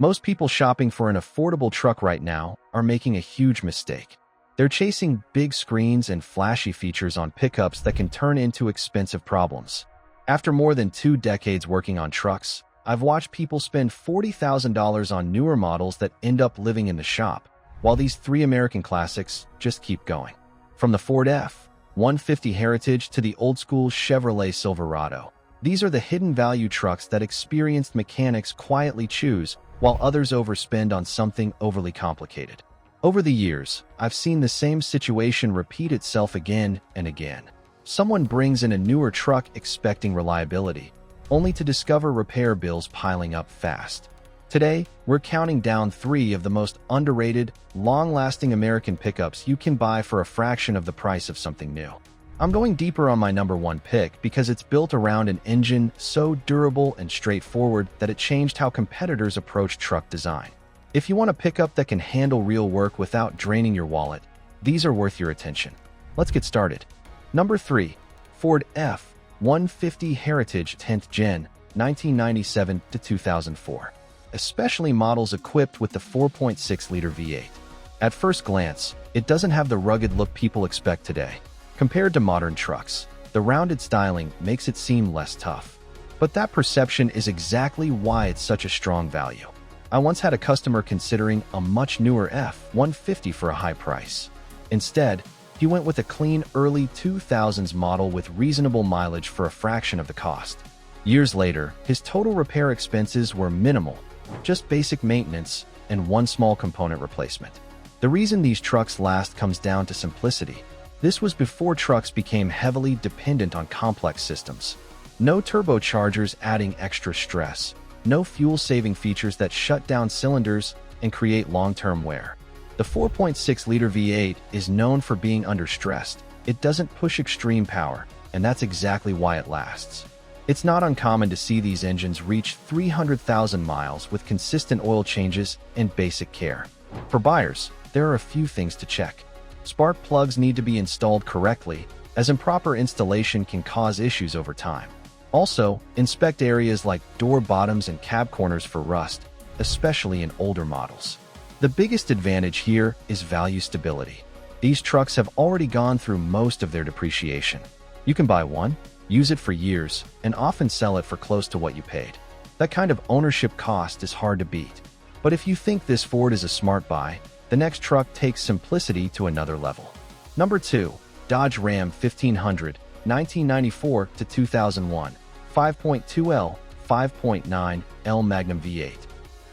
Most people shopping for an affordable truck right now are making a huge mistake. They're chasing big screens and flashy features on pickups that can turn into expensive problems. After more than 2 decades working on trucks, I've watched people spend $40,000 on newer models that end up living in the shop, while these 3 American classics just keep going. From the Ford F-150 Heritage to the old-school Chevrolet Silverado, these are the hidden value trucks that experienced mechanics quietly choose, while others overspend on something overly complicated. Over the years, I've seen the same situation repeat itself again and again. Someone brings in a newer truck expecting reliability, only to discover repair bills piling up fast. Today, we're counting down 3 of the most underrated, long-lasting American pickups you can buy for a fraction of the price of something new. I'm going deeper on my number 1 pick because it's built around an engine so durable and straightforward that it changed how competitors approach truck design. If you want a pickup that can handle real work without draining your wallet, these are worth your attention. Let's get started. Number 3. Ford F-150 Heritage 10th Gen, 1997 to 2004. Especially models equipped with the 4.6-liter V8. At first glance, it doesn't have the rugged look people expect today. Compared to modern trucks, the rounded styling makes it seem less tough. But that perception is exactly why it's such a strong value. I once had a customer considering a much newer F-150 for a high price. Instead, he went with a clean early 2000s model with reasonable mileage for a fraction of the cost. Years later, his total repair expenses were minimal, just basic maintenance and 1 small component replacement. The reason these trucks last comes down to simplicity. This was before trucks became heavily dependent on complex systems. No turbochargers adding extra stress, no fuel-saving features that shut down cylinders and create long-term wear. The 4.6-liter V8 is known for being understressed. It doesn't push extreme power, and that's exactly why it lasts. It's not uncommon to see these engines reach 300,000 miles with consistent oil changes and basic care. For buyers, there are a few things to check. Spark plugs need to be installed correctly, as improper installation can cause issues over time. Also, inspect areas like door bottoms and cab corners for rust, especially in older models. The biggest advantage here is value stability. These trucks have already gone through most of their depreciation. You can buy one, use it for years, and often sell it for close to what you paid. That kind of ownership cost is hard to beat. But if you think this Ford is a smart buy, the next truck takes simplicity to another level. Number 2. Dodge Ram 1500, 1994 to 2001, 5.2L, 5.9L Magnum V8.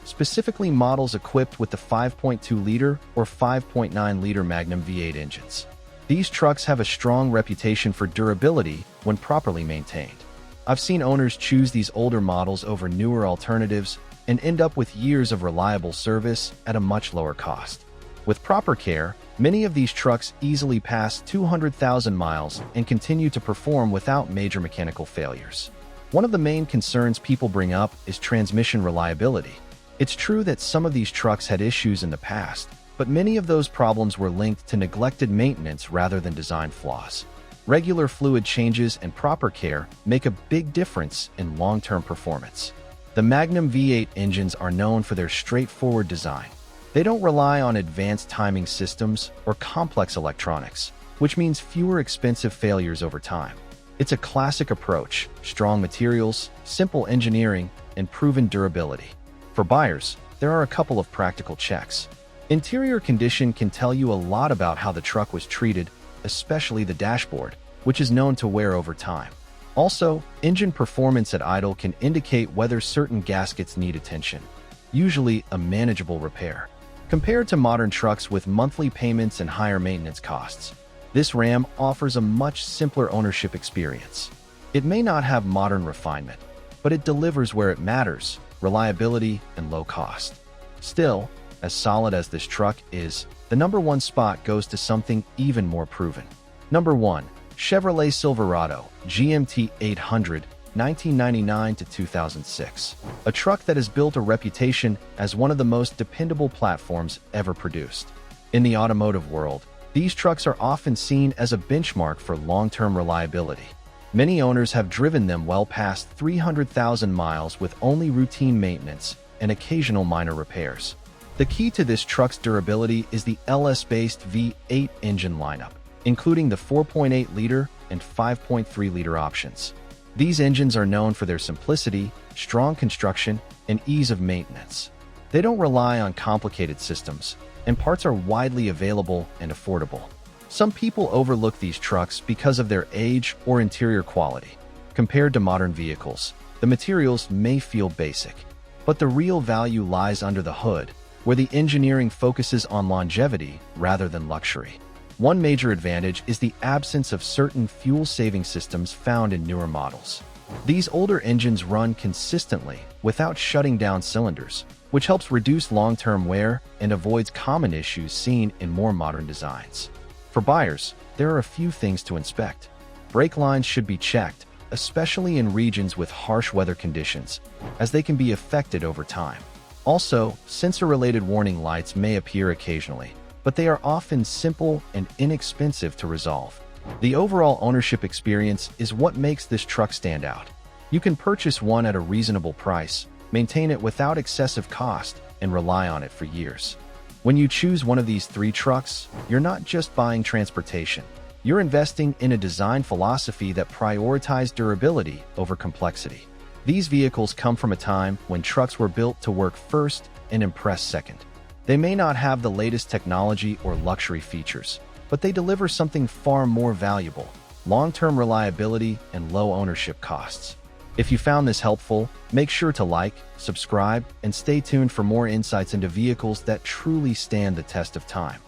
Specifically models equipped with the 5.2-liter or 5.9-liter Magnum V8 engines. These trucks have a strong reputation for durability when properly maintained. I've seen owners choose these older models over newer alternatives and end up with years of reliable service at a much lower cost. With proper care, many of these trucks easily pass 200,000 miles and continue to perform without major mechanical failures. One of the main concerns people bring up is transmission reliability. It's true that some of these trucks had issues in the past, but many of those problems were linked to neglected maintenance rather than design flaws. Regular fluid changes and proper care make a big difference in long-term performance. The Magnum V8 engines are known for their straightforward design. They don't rely on advanced timing systems or complex electronics, which means fewer expensive failures over time. It's a classic approach: strong materials, simple engineering, and proven durability. For buyers, there are a couple of practical checks. Interior condition can tell you a lot about how the truck was treated, especially the dashboard, which is known to wear over time. Also, engine performance at idle can indicate whether certain gaskets need attention, usually a manageable repair. Compared to modern trucks with monthly payments and higher maintenance costs, this Ram offers a much simpler ownership experience. It may not have modern refinement, but it delivers where it matters: reliability and low cost. Still, as solid as this truck is, the number 1 spot goes to something even more proven. Number 1. Chevrolet Silverado GMT 800, 1999 to 2006. A truck that has built a reputation as one of the most dependable platforms ever produced. In the automotive world, these trucks are often seen as a benchmark for long-term reliability. Many owners have driven them well past 300,000 miles with only routine maintenance and occasional minor repairs. The key to this truck's durability is the LS-based V8 engine lineup, including the 4.8-liter and 5.3-liter options. These engines are known for their simplicity, strong construction, and ease of maintenance. They don't rely on complicated systems, and parts are widely available and affordable. Some people overlook these trucks because of their age or interior quality. Compared to modern vehicles, the materials may feel basic, but the real value lies under the hood, where the engineering focuses on longevity rather than luxury. One major advantage is the absence of certain fuel-saving systems found in newer models. These older engines run consistently without shutting down cylinders, which helps reduce long-term wear and avoids common issues seen in more modern designs. For buyers, there are a few things to inspect. Brake lines should be checked, especially in regions with harsh weather conditions, as they can be affected over time. Also, sensor-related warning lights may appear occasionally, but they are often simple and inexpensive to resolve. The overall ownership experience is what makes this truck stand out. You can purchase one at a reasonable price, maintain it without excessive cost, and rely on it for years. When you choose one of these 3 trucks, you're not just buying transportation. You're investing in a design philosophy that prioritizes durability over complexity. These vehicles come from a time when trucks were built to work first and impress second. They may not have the latest technology or luxury features, but they deliver something far more valuable: long-term reliability and low ownership costs. If you found this helpful, make sure to like, subscribe, and stay tuned for more insights into vehicles that truly stand the test of time.